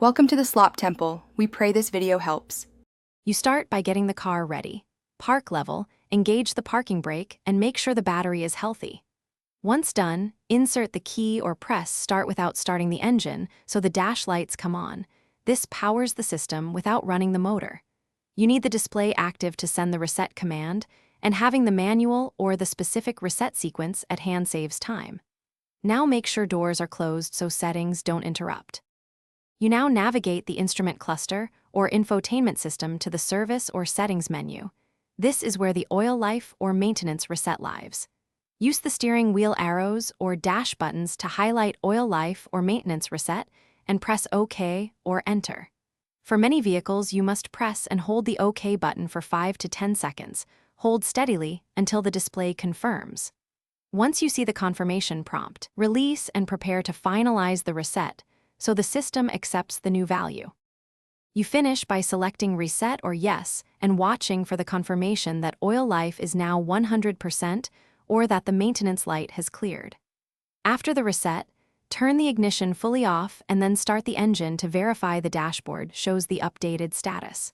Welcome to the Slop Temple. We pray this video helps. You start by getting the car ready. Park level, engage the parking brake, and make sure the battery is healthy. Once done, insert the key or press start without starting the engine so the dash lights come on. This powers the system without running the motor. You need the display active to send the reset command, and having the manual or the specific reset sequence at hand saves time. Now make sure doors are closed so settings don't interrupt. You now navigate the instrument cluster or infotainment system to the service or settings menu. This is where the oil life or maintenance reset lives. Use the steering wheel arrows or dash buttons to highlight oil life or maintenance reset and press OK or Enter. For many vehicles, you must press and hold the OK button for 5 to 10 seconds. Hold steadily until the display confirms. Once you see the confirmation prompt, release and prepare to finalize the reset so the system accepts the new value. You finish by selecting Reset or Yes and watching for the confirmation that oil life is now 100% or that the maintenance light has cleared. After the reset, turn the ignition fully off and then start the engine to verify the dashboard shows the updated status.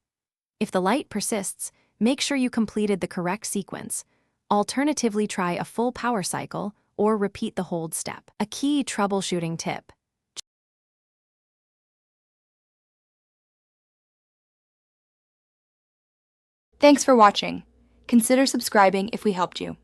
If the light persists, make sure you completed the correct sequence. Alternatively, try a full power cycle or repeat the hold step. A key troubleshooting tip. Thanks for watching. Consider subscribing if we helped you.